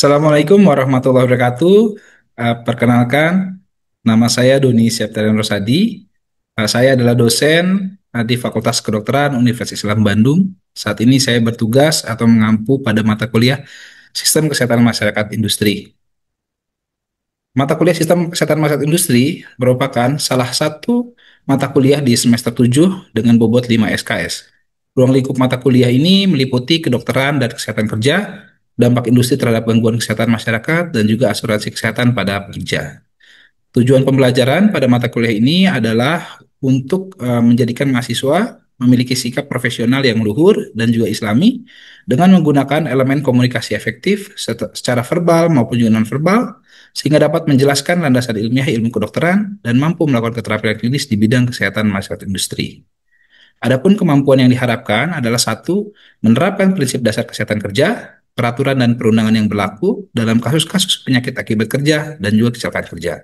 Assalamualaikum warahmatullahi wabarakatuh. Perkenalkan, nama saya Doni Septrian Rosadi. Saya adalah dosen di Fakultas Kedokteran Universitas Islam Bandung. Saat ini saya bertugas atau mengampu pada mata kuliah Sistem Kesehatan Masyarakat Industri. Mata kuliah Sistem Kesehatan Masyarakat Industri merupakan salah satu mata kuliah di semester 7 dengan bobot 5 SKS. Ruang lingkup mata kuliah ini meliputi kedokteran dan kesehatan kerja, dampak industri terhadap gangguan kesehatan masyarakat, dan juga asuransi kesehatan pada pekerja. Tujuan pembelajaran pada mata kuliah ini adalah untuk menjadikan mahasiswa memiliki sikap profesional yang luhur dan juga islami dengan menggunakan elemen komunikasi efektif secara verbal maupun juga nonverbal sehingga dapat menjelaskan landasan ilmiah ilmu kedokteran dan mampu melakukan keterampilan klinis di bidang kesehatan masyarakat industri. Adapun kemampuan yang diharapkan adalah satu, menerapkan prinsip dasar kesehatan kerja, peraturan dan perundangan yang berlaku dalam kasus-kasus penyakit akibat kerja dan juga kecelakaan kerja.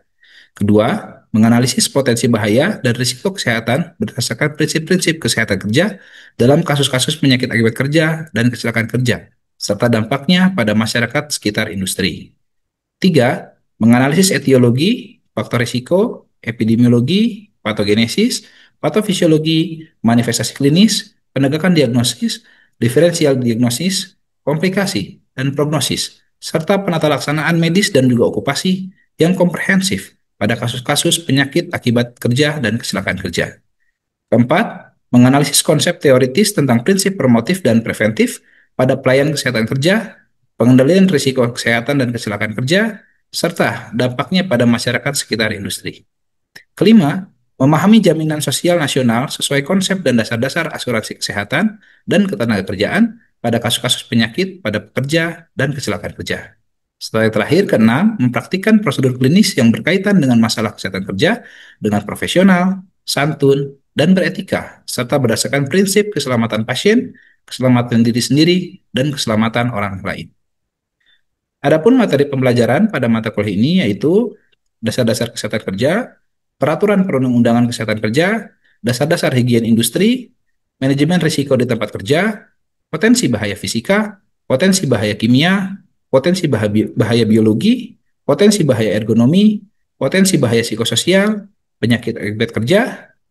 Kedua, menganalisis potensi bahaya dan risiko kesehatan berdasarkan prinsip-prinsip kesehatan kerja dalam kasus-kasus penyakit akibat kerja dan kecelakaan kerja, serta dampaknya pada masyarakat sekitar industri. Tiga, menganalisis etiologi, faktor risiko, epidemiologi, patogenesis, patofisiologi, manifestasi klinis, penegakan diagnosis, diferensial diagnosis, komplikasi, dan prognosis, serta penata laksanaan medis dan juga okupasi yang komprehensif pada kasus-kasus penyakit akibat kerja dan kecelakaan kerja. Keempat, menganalisis konsep teoritis tentang prinsip promotif dan preventif pada pelayanan kesehatan kerja, pengendalian risiko kesehatan dan kecelakaan kerja, serta dampaknya pada masyarakat sekitar industri. Kelima, memahami jaminan sosial nasional sesuai konsep dan dasar-dasar asuransi kesehatan dan ketenagakerjaan pada kasus-kasus penyakit pada pekerja dan kecelakaan kerja. Setelah yang terakhir, keenam, mempraktikkan prosedur klinis yang berkaitan dengan masalah kesehatan kerja dengan profesional, santun, dan beretika, serta berdasarkan prinsip keselamatan pasien, keselamatan diri sendiri, dan keselamatan orang lain. Adapun materi pembelajaran pada mata kuliah ini yaitu dasar-dasar kesehatan kerja, peraturan perundang-undangan kesehatan kerja, dasar-dasar higien industri, manajemen risiko di tempat kerja, potensi bahaya fisika, potensi bahaya kimia, potensi bahaya biologi, potensi bahaya ergonomi, potensi bahaya psikososial, penyakit akibat kerja,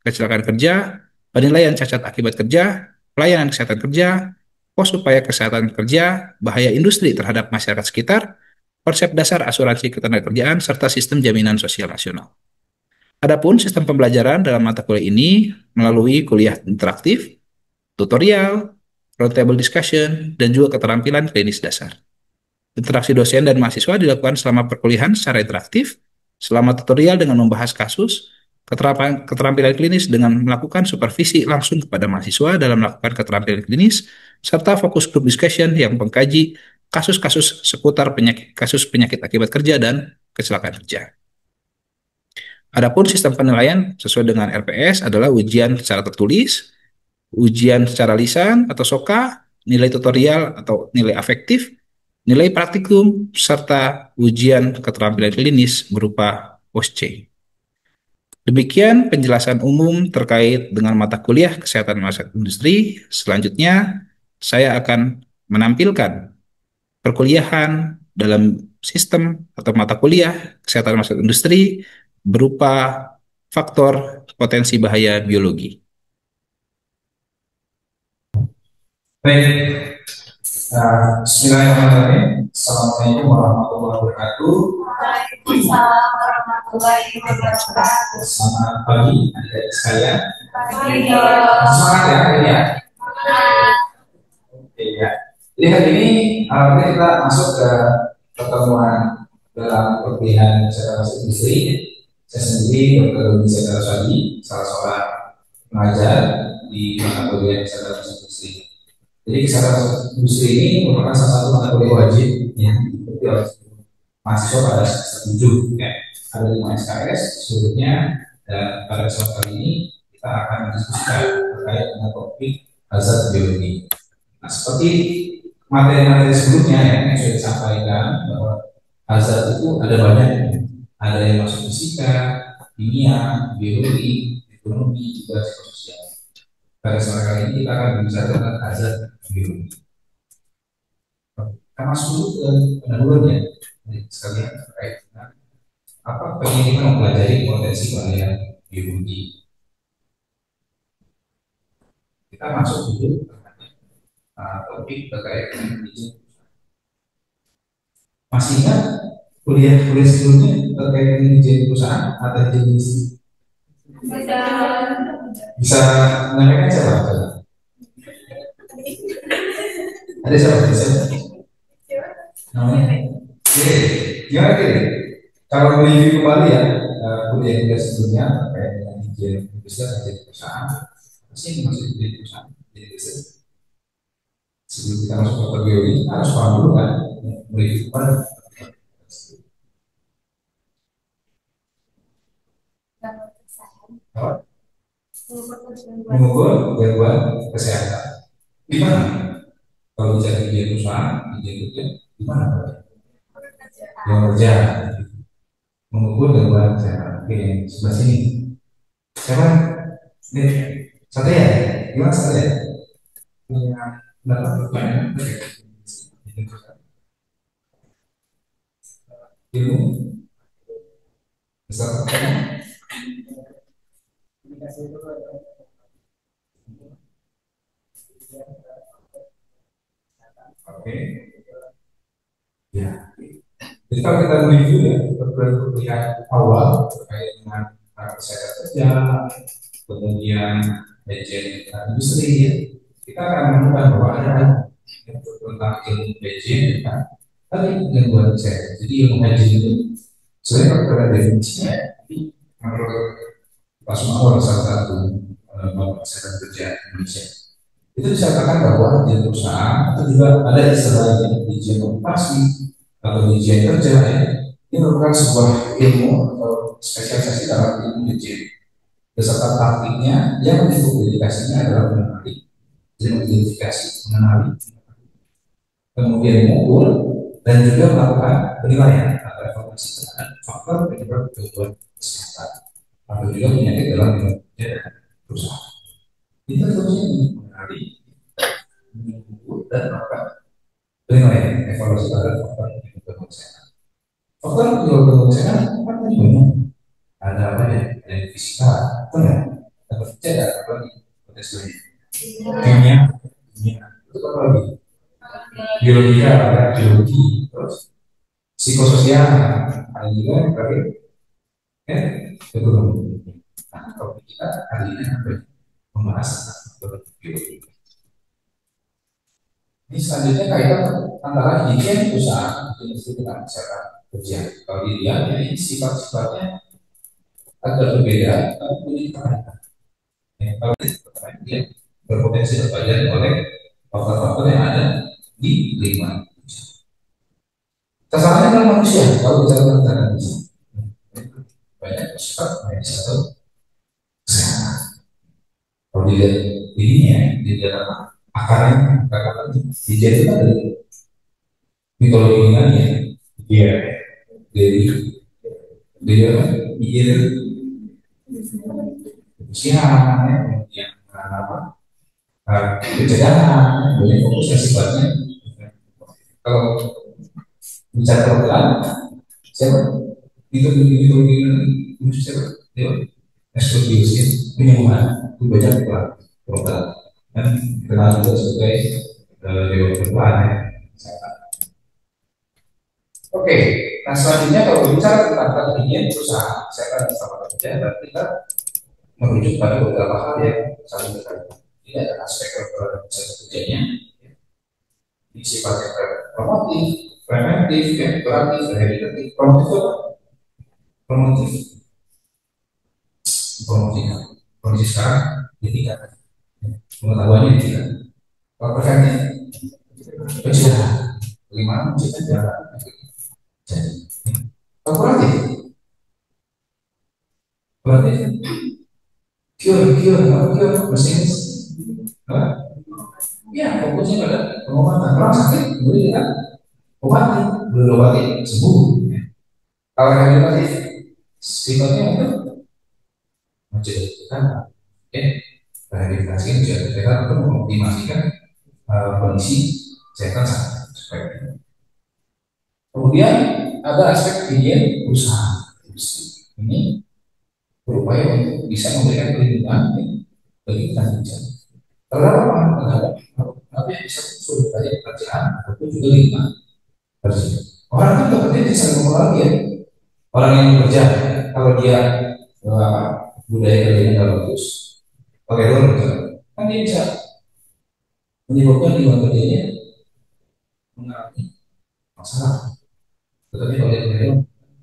kecelakaan kerja, penilaian cacat akibat kerja, pelayanan kesehatan kerja, pos upaya kesehatan kerja, bahaya industri terhadap masyarakat sekitar, konsep dasar asuransi ketenagakerjaan, serta sistem jaminan sosial nasional. Adapun sistem pembelajaran dalam mata kuliah ini melalui kuliah interaktif, tutorial, roundtable discussion, dan juga keterampilan klinis dasar. Interaksi dosen dan mahasiswa dilakukan selama perkuliahan secara interaktif, selama tutorial dengan membahas kasus, keterampilan klinis dengan melakukan supervisi langsung kepada mahasiswa dalam melakukan keterampilan klinis, serta fokus group discussion yang mengkaji kasus-kasus seputar kasus penyakit akibat kerja dan kecelakaan kerja. Adapun sistem penilaian sesuai dengan RPS adalah ujian secara tertulis, ujian secara lisan atau SOKA, nilai tutorial atau nilai afektif, nilai praktikum, serta ujian keterampilan klinis berupa OSCE. Demikian penjelasan umum terkait dengan mata kuliah Kesehatan Masyarakat Industri. Selanjutnya, saya akan menampilkan perkuliahan dalam sistem atau mata kuliah Kesehatan Masyarakat Industri berupa faktor potensi bahaya biologi. Baik, Bismillahirrahmanirrahim. Assalamualaikum warahmatullahi wabarakatuh. Waalaikumsalam warahmatullahi wabarakatuh. Selamat pagi, adik-adik sekalian. Iya. Semangat ya, hari ini ya. Oke ya. Jadi hari ini kita masuk ke pertemuan dalam perkuliahan kesehatan industri. Saya sendiri Dr. Doni Septrian Rosadi, salah seorang pengajar di mata kuliah kesehatan industri. Jadi kesehatan industri ini merupakan salah satu mata kuliah wajib yang diikuti oleh mahasiswa pada semester 7 ya. Ada 5 SKS seluruhnya, dan pada kesempatan kali ini kita akan mendiskusikan terkait dengan topik hazard biologi. Nah, seperti materi-materi sebelumnya yang sudah disampaikan bahwa hazard itu ada banyak, ada yang masuk fisika, kimia, biologi, ekonomi, juga psikososial. Pada kesempatan kali ini kita akan berbicara tentang hazard biologi. Kita masuk dulu ke pendahuluan ya, sekalian terkait dengan apa pendidikan mempelajari potensi bahaya biologi. Kita masuk dulu ke topik terkait dengan izin. Masih ingat kuliah-kuliah sebelumnya terkait dengan izin perusahaan atau jenis bisa menyampaikan siapa? Ada siapa? Ada siapa? Namanya? Oke, gimana kira? Kalau mereview kembali ya kuliah-kuliah sebelumnya terkait dengan izin industri dan izin perusahaan, pasti ini masih izin perusahaan, izin industri. Sebelum kita masuk ke biologi, kita harus paham dulu kan mereview kembali. Apa? Mengukur gangguan kesehatan. Di mana? Kalau bicara izin perusahaan, izin kerja, di mana? Yang kerja. Mengukur gangguan kesehatan. Oke, yang sebelah sini. Siapa? Ini satu ya? Gimana satu ya? Punya pendapat pertanyaan izin perusahaan. Ilmu besar. Oke. Ya. Jadi kalau kita review ya, berpihak awal terkait dengan kesehatan kerja, kemudian budget industri ya, kita akan menemukan bahwa ada tentang ilmu budget kan, tadi gangguan kesehatan. Jadi ilmu budget itu sebenarnya kalau kita definisinya, ini menurut Pak Sumarno salah satu bapak kesehatan kerja Indonesia, itu dikatakan bahwa di perusahaan itu juga ada istilahnya izin okupasi atau izin kerja ya. Ini merupakan sebuah ilmu atau spesialisasi dalam ilmu izin beserta praktiknya yang bentuk dedikasinya adalah mengenali, jadi mengidentifikasi, mengenali, kemudian mengukur dan juga melakukan penilaian atau evaluasi terhadap faktor penyebab gangguan kesehatan atau juga penyakit dalam ilmu kerja dan perusahaan. Itu terusnya mengenali, mengukur dan melakukan penilaian evaluasi terhadap faktor penyebab gangguan kesehatan. Faktor penyebab gangguan kesehatan kan banyak. Ada apa ya? Ada yang fisika, benar? Ada kerja, ada apa lagi? Potensi lain. Kimia, kimia. Itu apa lagi? Biologi, ada biologi. Terus psikososial, ada juga yang terakhir. Ekonomi. Nah, topik kita hari ini akan membahas tentang biologi. Ini selanjutnya kaitan antara higien usaha dan dengan kesehatan kerja. Kalau dilihat ini sifat-sifatnya agak berbeda, tapi punya keterkaitan. Kalau dia berpotensi terpelajari oleh faktor-faktor yang ada di lingkungan. Sasarannya adalah manusia. Kalau bicara tentang manusia, banyak sifat medis atau kesehatan. Kalau dilihat ininya, dilihat apa akarnya, akarnya dijadi dari mitologi Yunani ya. Dia dia dia usia yang apa pencegahan banyak fokus yang sifatnya kalau bicara program siapa itu siapa dia eksklusif penyembuhan itu banyak program dan dikenal juga sebagai dewa perubahan ya. Oke, nah selanjutnya kalau bicara tentang ketinggian perusahaan saya akan bersama kerja dan kita merujuk pada beberapa hal yang saling berkaitan. Ini ada aspek kesehatan kerjanya, ini sifatnya promotif, preventif, ya, kuratif, rehabilitatif. Promotif itu apa? Promotif, promotif, kondisi sekarang ditingkatkan, pengetahuannya ditingkatkan. Kalau preventif, pencegahan, bagaimana mencegah jalan jadi. Kalau kuratif, kuratif, cure, mesinis, ya fokusnya pada pengobatan. Orang sakit, beri kan obati, belum obati sembuh. Kalau rehabilitatif, sifatnya untuk mencegah, ya, rehabilitasi mencegah untuk mengoptimasikan kondisi kesehatan. Kemudian ada aspek higien usaha. Ini berupaya untuk bisa memberikan perlindungan bagi tenaga kerja. Terhadap terhadap apa yang bisa muncul dari pekerjaan ataupun juga lingkungan kerja. Orang kan bekerja di saling mengurangi ya. Orang yang bekerja kalau dia budaya kerjanya nggak bagus, pakai orang kerja, kan dia bisa menyebabkan lingkungan kerjanya mengalami masalah. Tetapi kalau dia bekerja,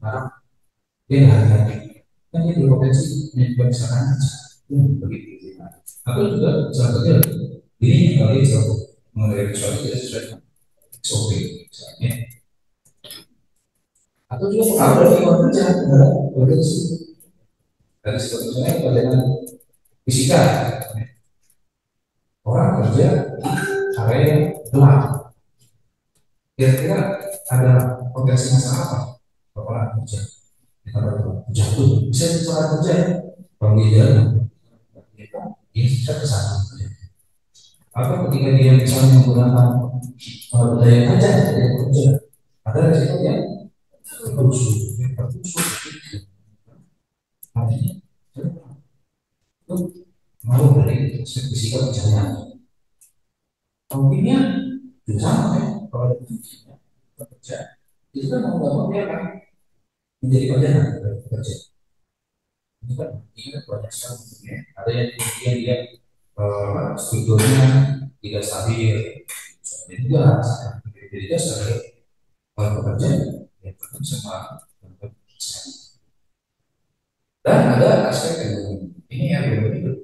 nah, dia nggak hati-hati, kan dia berpotensi menyebabkan kesalahan. Begitu. Atau juga salah kerja ini kalau dia selalu mengenai sesuatu tidak sesuai dengan SOP misalnya. Atau juga pengaruh dari lingkungan kerja terhadap organisasi. Dari seperti misalnya pelajaran fisika, orang kerja di area yang gelap. Kira-kira ada potensi masalah apa kalau orang kerja di tempat gelap? Jatuh, bisa kecelakaan kerja ya. Kalau dia jalan, dia bisa kesana. Atau ketika dia misalnya menggunakan budaya kerja, ada resiko yang tertusuk, artinya itu pengaruh dari aspek fisika bicaranya. Mungkinnya juga sama ya, kalau ada fungsinya bekerja, itu kan mau nggak mau dia akan menjadi badan dari pekerja. Ini kan banyak sekali ya. Ada yang kemudian dia strukturnya tidak stabil, jadi juga jadi dia sebagai pekerja yang sama. Dan ada aspek yang ini yang berbeda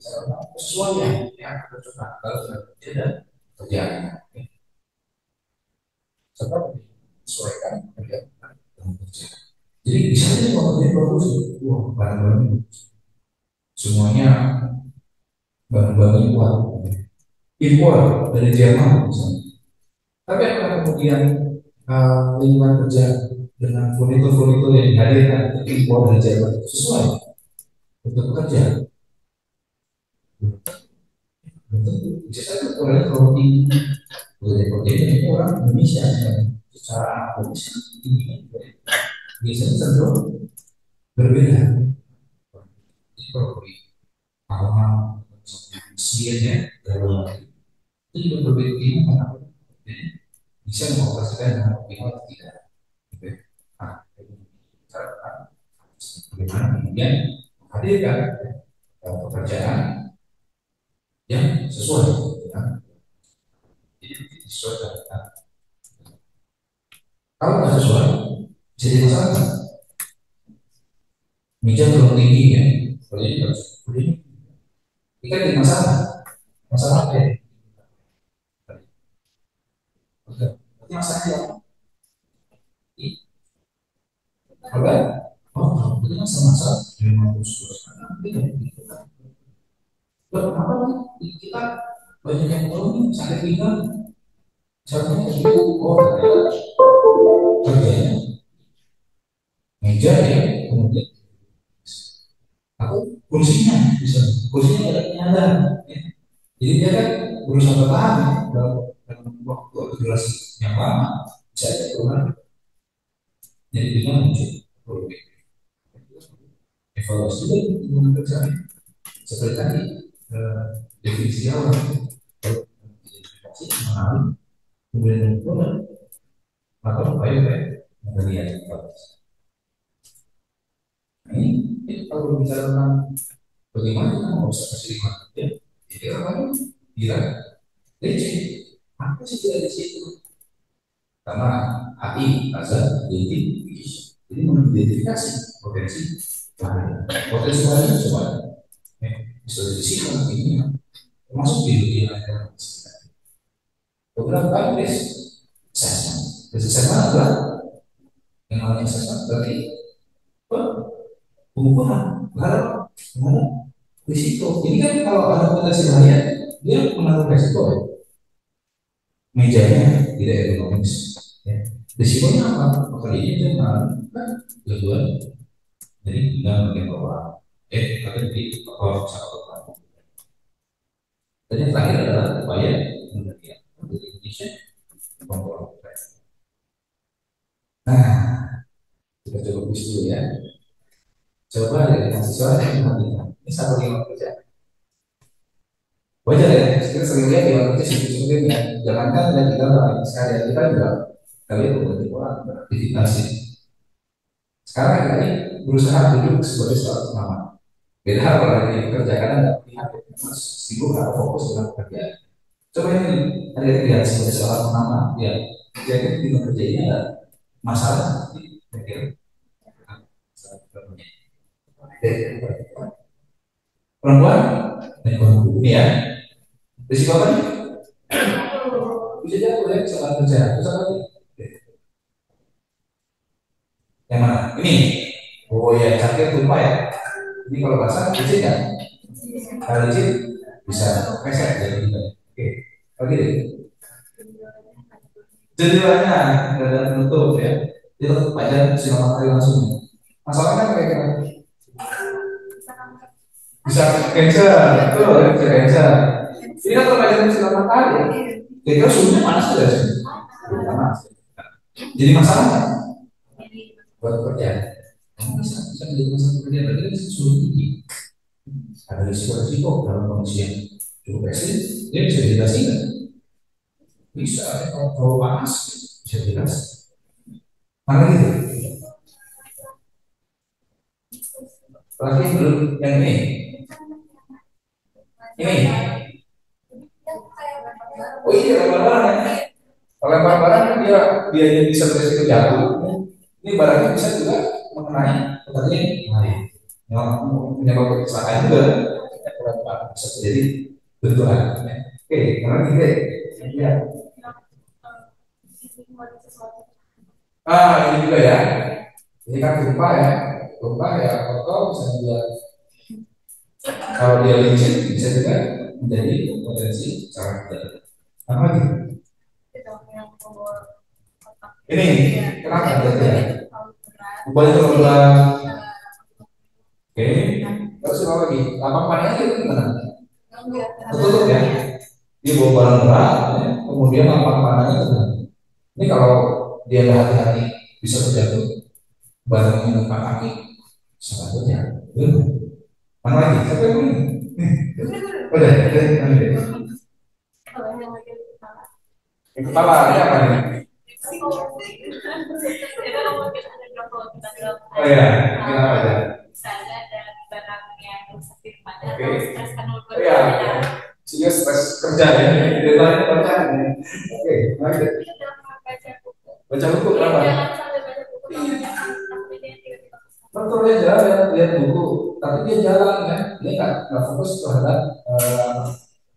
sesuai yang cocok kalau kerja dan kerjaannya. Serta sesuaikan kerja dan kerja. Jadi bisa jadi kalau dia bagus, wah barang-barang semuanya barang-barang kuat, impor dari Jerman misalnya. Tapi apakah kemudian lingkungan kerja dengan furnitur-furnitur yang dihadirkan impor dari Jerman sesuai untuk bekerja? Bisa saja orang kalau tinggi bekerja itu orang Indonesia secara ekonomis tinggi biasanya cenderung berbeda. Jadi kalau di awal Mesir ya itu juga berbeda ini karena bisa mengoperasikan dengan optimal atau tidak. Nah, bagaimana kemudian menghadirkan pekerjaan yang sesuai dengan jadi sesuai dengan kalau nggak sesuai jadi masalah meja terlalu tinggi ya kalau ini nggak sesuai ini kan jadi masalah apa ya berarti masalahnya apa oh itu masalah 50 kenapa kita banyak yang tahu nih sakit pinggang contohnya itu oh kerjanya meja ya kemudian aku kursinya bisa kursinya ada penyandang ya. Jadi dia kan berusaha bertahan ya, dalam waktu atau durasi yang lama bisa aja keluar jadi dengan muncul problem evaluasi juga dengan kerjaan seperti tadi definisi awal identifikasi mengenali kemudian mengukur atau upaya melihat ini kalau bicara tentang bagaimana kita mengobservasi lingkungan kerja jadi orang kira DC apa sih tidak di situ karena AI rasa jadi mengidentifikasi potensi bahaya potensi bahaya coba bisa di sini ini termasuk di dunia beberapa kali tes assessment adalah yang namanya assessment berarti pengukuran terhadap risiko. Ini kan kalau ada potensi bahaya, dia menanggung risiko ya. Mejanya tidak ergonomis. Ya. Risikonya apa? Pekerjaan itu mengalami gangguan jadi tinggal bagian bawah. Tapi di bawah sangat. Dan yang terakhir adalah upaya penelitian Indonesia kontrol. tulis dulu ya. Coba dari mahasiswa yang perhatikan. Ini satu lima kerja. Wajar ya, kita sering lihat di orang itu sibuk-sibuk ya. Jangankan dan kita lain sekali kita juga kalian berarti orang beraktivitas ya. Sekarang kita ini berusaha duduk sebagai seorang pengamat. Beda hal kalau lagi kerja karena nggak lihat sibuk atau fokus dalam pekerjaan. Coba ini ada lihat sebagai seorang pengamat ya. Jadi di bekerja ini ada masalah seperti perempuan dan ekonomi ini ya. Risiko apa nih? Bisa jatuh ya soal kerja. Terus apa lagi? Yang mana? Ini. Oh ya, cangkir tumpah ya. Ini kalau basah, licin kan? Kalau licin bisa keset jadi gitu. Oke, lagi deh. Jendelanya ada penutup ya. Itu pajak silang matahari langsung. Masalahnya kayak gimana? Bisa cancer, betul ya, bisa cancer. Ini kan perpanjangan sinar matahari ya. Kira-kira suhunya panas tidak sih? Panas. Jadi masalah nggak buat kerja? Bisa menjadi masalah kerja. Berarti kan suhu tinggi. Ada risiko-risiko dalam kondisi yang cukup ekstrim. Dia bisa dijelasin nggak? Bisa. Kalau terlalu panas bisa dijelasin. Mana gitu? Lagi belum yang ini. Ini. Oh iya, lempar barang ya. Kalau lempar barang kan dia bisa beresiko jatuh. Ini barangnya bisa juga mengenai pekerja lain. Yang menyebabkan kecelakaan juga. Bisa terjadi benturan. Oke, karena kita ya. Ini juga ya. Ini kan tumpah ya. Tumpah ya, kotor bisa juga. Kalau dia licin bisa juga menjadi potensi cara kerja. Apa lagi? Ini kenapa ada ubah itu berat? Oke, terus apa lagi? Lapang panahnya itu gimana? Tertutup ya? Dia bawa barang berat, ya. Kemudian lapang panahnya itu gimana? Ini kalau dia nggak hati-hati bisa terjatuh barang yang numpang kaki sepatutnya. Mana lagi? Siapa yang ini? Udah, yang kepala ini apa nih? Oh ya, ini apa ya? Misalnya ada barang yang rusak di rumahnya Oke. atau stres penuh Oh ya, sehingga stres kerja ya. Deadline banyak. Oke, mari kita baca buku kenapa? jangan sampai baca buku tapi dia tiba-tiba Betul dia jalan, lihat buku, tapi dia jalan ya. Dia nggak fokus terhadap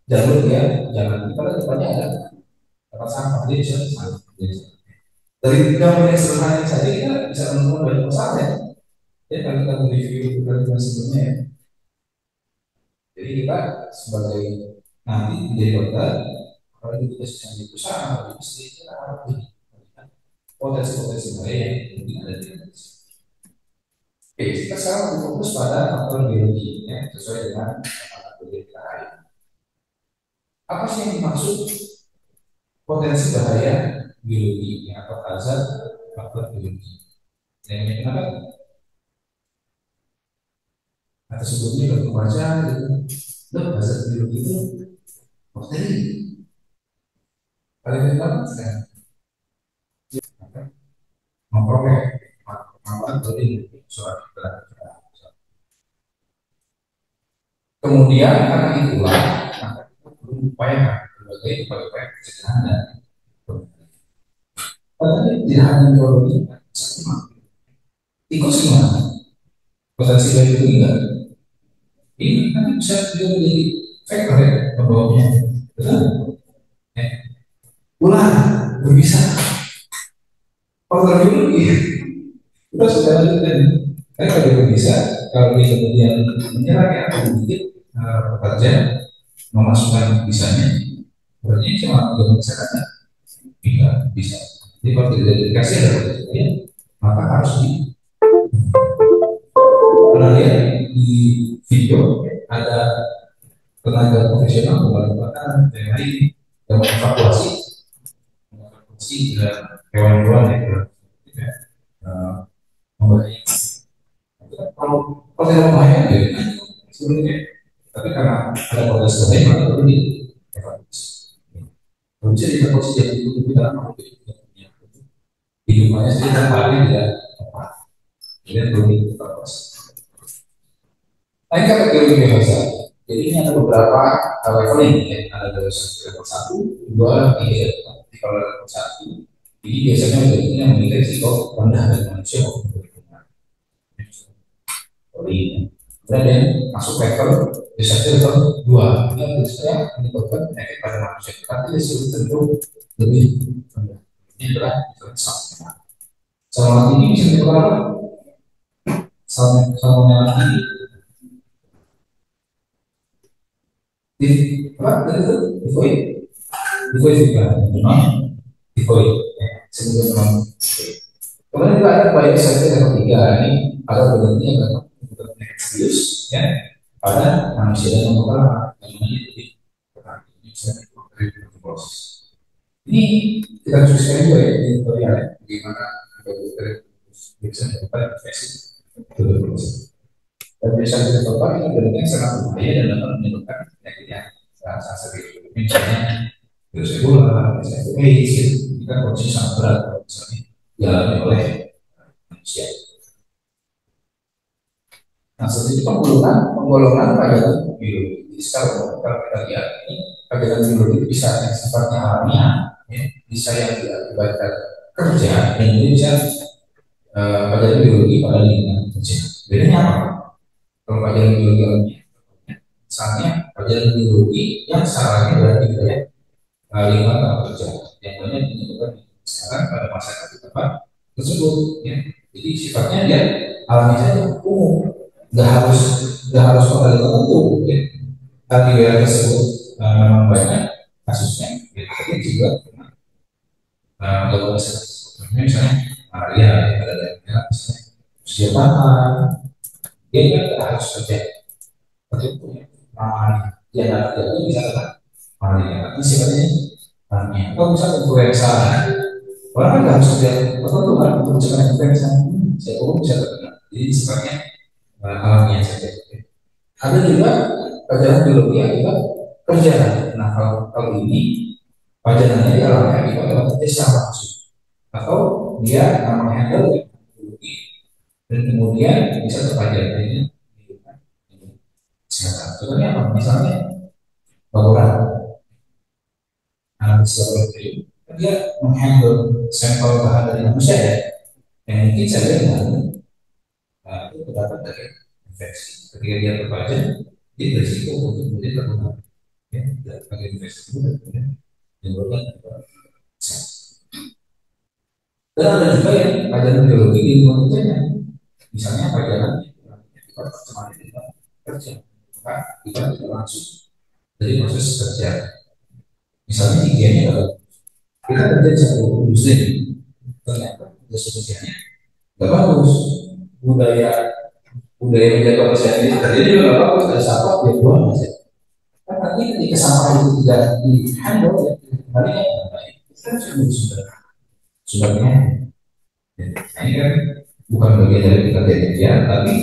jalur dia jalan. Karena depannya ada tempat sampah, dia bisa sampah. Dari gambar yang sederhana saja kita bisa menemukan banyak masalah ya. Ya kalau kita mereview buku sebelumnya ya. Jadi kita sebagai nanti menjadi dokter, kalau kita sedang di perusahaan, kalau pasti kita harus potensi-potensi lain yang mungkin ada di Indonesia. Oke, kita sekarang lebih fokus pada faktor biologi ya, sesuai dengan mata kuliah kita hari ini. Apa sih yang dimaksud potensi bahaya biologi yang atau hazard faktor biologi? Yang ini kenapa? Atau sebelumnya kalau membaca gitu, loh hazard biologi itu bakteri. Kalian tahu kan? Memperoleh kemampuan dari surat kita. Kemudian karena itulah maka berupaya berbagai upaya pencegahan dan padahal tidak hanya biologi, tikus gimana? Potensi dari itu enggak? Ini nanti bisa juga menjadi faktor ya pembawanya. Betul? Ya. Ular berbisa. Faktor biologi kita sudah lanjutkan. Karena kalau dia bisa, kalau dia kemudian menyerang ya atau sedikit pekerja memasukkan bisanya, berarti cuma dia bisa kata tidak bisa. Jadi kalau tidak dikasih ada potensi, maka harus di pernah lihat di video ada tenaga profesional melakukan yang lain yang mengevakuasi hewan-hewan ya, membaik membahayakan ya sebenarnya. Tapi karena ada kualitas lain maka perlu dievaluasi. Kalau bisa kita positif itu kita mau hidupannya sendiri tanpa tidak tepat. Kemudian perlu dievaluasi. Nah, ini kan teori universal. Jadi ini ada beberapa leveling ya. Ada dari level 1, 2, 3. Kalau level 1 ini biasanya udah memiliki risiko rendah dari manusia maupun dari lingkungan. Kemudian masuk level biasanya level 2. Ini biasanya menyebabkan penyakit pada manusia. Tapi risiko cenderung lebih rendah. Ini adalah level 1. Salmonella ini bisa menyebabkan apa? Salmonella ini di apa itu tifoid tifoid juga memang tifoid sebelum memang kemudian juga ada biosafety level 3 ini pada bentuknya memang serius ya pada manusia dan memperoleh yang namanya ini kita diskusikan juga ya di tutorial ya bagaimana kita bisa melakukan infeksi tuberkulosis. Dan biasa kita coba ini bentuknya sangat berbahaya dan dapat menyebabkan penyakit yang sangat serius. Misalnya virus Ebola, virus AIDS, itu kan kondisi sangat berat kalau misalnya dialami oleh manusia. Nah, seperti itu penggolongan padanan biologi. Kalau kita lihat ini padanan biologi bisa yang sifatnya alamiah, ya, bisa yang diakibatkan kerja, dan ini bisa padanan biologi pada lingkungan kerja. Bedanya apa? Kalau pelajaran biologi alamiah, misalnya pelajaran biologi yang salahnya berarti wilayah lingkungan tempat kerja yang banyak menyebabkan sekarang pada masyarakat di tempat tersebut. Ya. Jadi sifatnya dia alami saja, umum, nggak harus pada tertentu. Ya. Tapi wilayah tersebut memang banyak kasusnya, ya. Tapi juga kalau misalnya malaria pada daerah misalnya usia tanah dia nggak harus kerja seperti itu ya. Dia nggak kerja itu bisa tetap malaria tapi sifatnya kalau misalnya influenza orang kan nggak harus kerja tertentu kan untuk mencegah influenza saya pun bisa terkena jadi sifatnya alamiah saja. Ada juga pelajaran biologi akibat kerja. Nah kalau ini pelajarannya dia alami akibat otomatis sama langsung atau dia menghandle biologi dan kemudian bisa terpelajari kesehatan. Contohnya apa? Misalnya laboratorium, analis laboratorium, dia menghandle sampel bahan dari manusia ya, yang mungkin saja dengan itu terdapat dari infeksi. Ketika dia terpajang, dia berisiko untuk kemudian terkena ya, dari infeksi itu dan kemudian menimbulkan kesehatan. Dan ada juga yang pelajaran biologi di lingkungan kerjanya, misalnya pelajaran pertemanan di tempat kerja, maka kita tidak langsung dari proses kerja. Misalnya higiennya adalah kita kerja di satu industri, ternyata proses kerjanya nggak bagus, budaya budaya menjaga kesehatan itu terjadi juga nggak bagus, ada sampah dia buang saja. Kan nanti ketika sampah itu tidak di handle ya kembali yang baik, kita sudah nah, ini kan bukan bagian dari pekerjaan dia, tapi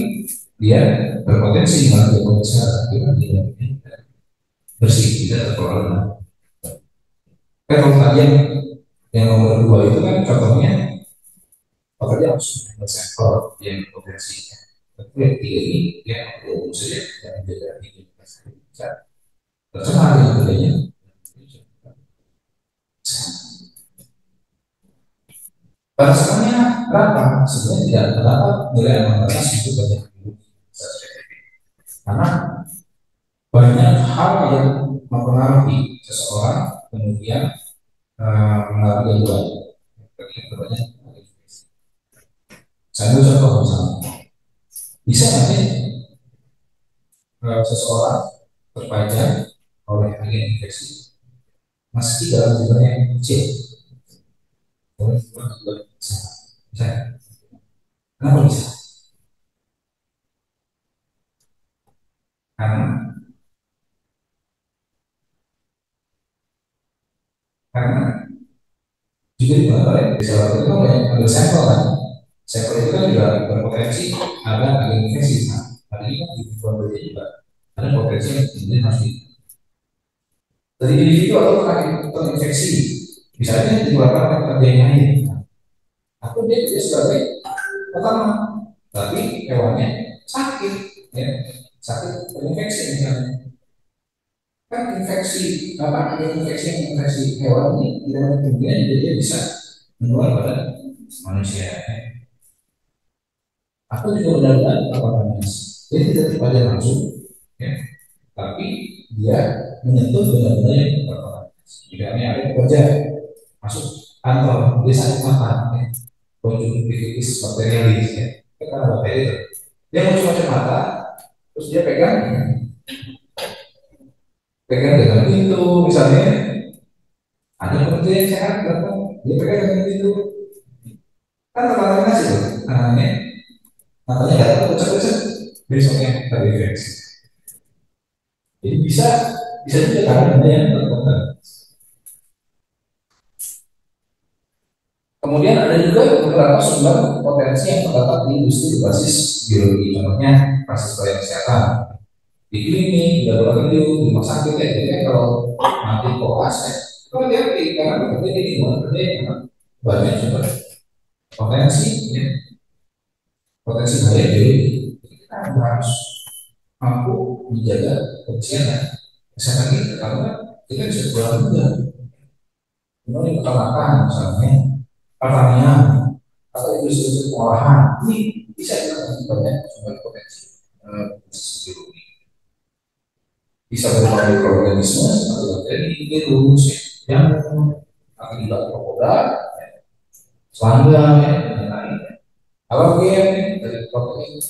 dia berpotensi mengandung kesehatan kita tidak bersih, tidak terkelola. Kan kalau tadi yang nomor 2 itu kan contohnya pekerja harus mengambil sampel yang potensi. Tapi yang 3 ini dia umum saja yang menjaga higienitas bisa tercemar dengan budaya. Batasannya berapa? Sebenarnya tidak terdapat nilai yang membatas untuk banyak karena banyak hal yang mempengaruhi seseorang kemudian mengalami gangguan. Saya ambil contoh misalnya, bisa nanti seseorang terpajang oleh agen infeksi meski dalam jumlah yang kecil. Bisa. Kenapa bisa? Karena juga dibantu ya, bisa waktu itu banyak ambil sampel kan. Sampel itu kan juga berpotensi ada agen infeksi. Nah, hari ini kan di lingkungan kerja juga ada potensi yang kemudian harus dari individu atau terinfeksi, misalnya dikeluarkan oleh pekerja yang lain, atau dia sebagai pertama, tapi hewannya sakit, ya, sakit terinfeksi misalnya, kan infeksi apa ada infeksi hewan ini tidak ada kemungkinan dia bisa menular pada manusia. Aku juga benar-benar apa namanya, dia tidak kepada langsung, ya, tapi dia menyentuh benar-benar yang terpapar. Misalnya ada pekerja masuk kantor, dia sakit mata, ya, konjungtivitis bakterialis, ya, itu karena bakteri itu. Dia macam-macam mata, terus dia pegang, pegang dengan pintu, misalnya ada pekerja yang sehat, datang, dia pegang dengan pintu, kan terlalu nasi tuh, anaknya, matanya datang, ucap-ucap, besoknya terinfeksi. Jadi bisa bisa juga karena ada yang terkontak. Kemudian ada juga beberapa sumber potensi yang terdapat di industri berbasis biologi, contohnya basis proyek kesehatan di klinik, di laboratorium, di rumah sakit, ya. Jadi kalau nanti koas, ya, itu hati-hati karena bekerja di lingkungan kerja yang banyak sumber potensi, ya, potensi bahaya biologi. Jadi kita harus mampu menjaga kebersihan kesehatan kita karena kita bisa pulang juga. Kemudian peternakan misalnya, pertanian atau industri pengolahan ini bisa kita banyak sumber potensi biologi. Bisa berupa mikroorganisme seperti bakteri, virus, yang akibat krokodil, serangga, ya, dan lain-lain. Alergen dari protein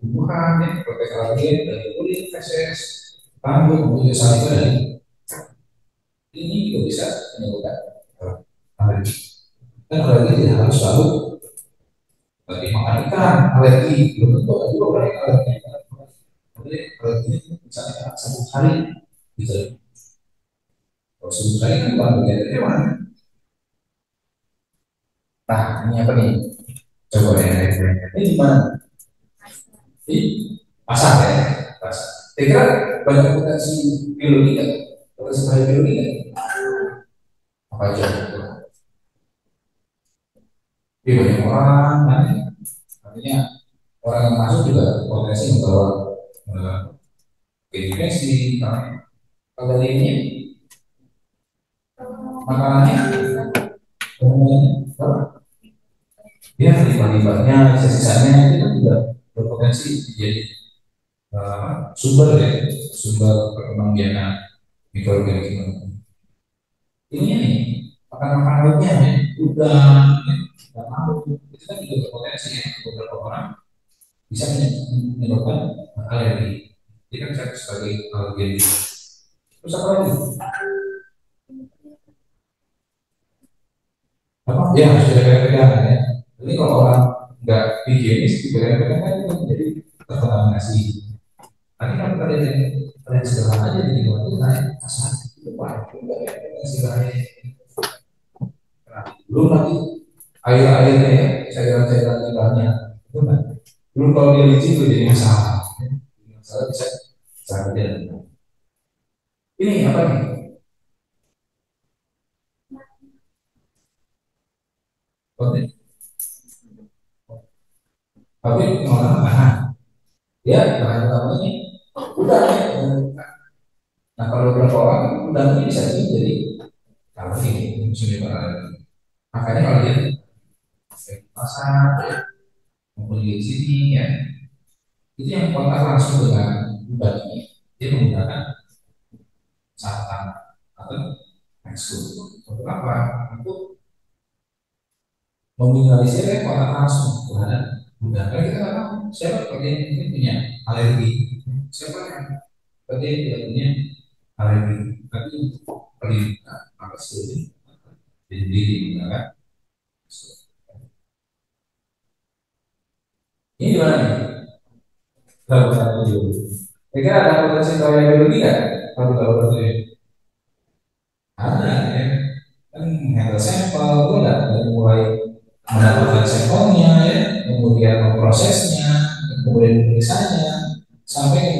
tumbuhan, ya, protein alergen dari kulit, feses, rambut, kemudian salivا dari ini juga bisa menyebabkan alergi. Dan alergi tidak harus selalu bagi makan ikan, alergi belum tentu ada juga orang yang alergi. Jadi alergi misalnya satu hari bisa, kalau satu hari kan bukan bagian dari hewan. Nah ini apa nih? Coba ya, ini di mana? Di pasar, ya, pasar. Kira banyak potensi biologi kan? Potensi bahaya biologi kan? Apa aja? Di banyak orang, kan? Artinya orang yang masuk juga potensi membawa infeksi. Kalau ini makanannya, dia limbah-limbahnya, sisa-sisanya itu kan juga berpotensi menjadi sumber, ya, sumber perkembangbiakan mikroorganisme. Ini nih makan-makan lautnya, ya, udang, ya, dan laut itu kan juga berpotensi, ya, beberapa orang bisa menyebabkan alergi. Jadi kan saya sebagai alergen. Terus apa lagi? Apa? Ya harus dipegang-pegang, ya. Jadi kalau orang nggak higienis dipegang-pegang kan itu menjadi terkontaminasi. Tapi kalau kalian sederhana aja di lingkungan itu naik asal itu banyak juga, ya, sederhana. Nah, belum lagi air-airnya, ya, cairan-cairan limbahnya itu kan. Belum kalau dia licin itu jadi masalah. Masalah bisa saja. Ini apa nih? Oke. Tapi pengolahan bahan, ya bahan utamanya udah, ya. Nah kalau berapa orang udah ini bisa jadi kalau ini musim lebaran. Makanya kalau dia pasar, ya, maupun di sini, ya, itu yang kontak langsung dengan udah ini dia menggunakan sarung atau masker. Untuk apa? Untuk meminimalisir, ya, kontak langsung terhadap udah. Karena kita nggak tahu siapa kerja yang mungkin punya alergi, siapa yang kerja yang tidak punya alergi. Tapi perlindungan apa sih? Jadi menggunakan ini gimana nih? Laboratorium dulu. Kira ada potensi bahaya biologi nggak? Kalau laboratorium ada, ya. Kan handle sampel, itu nggak dari mulai mendapatkan sampelnya, ya, kemudian memprosesnya, kemudian pemeriksanya, sampai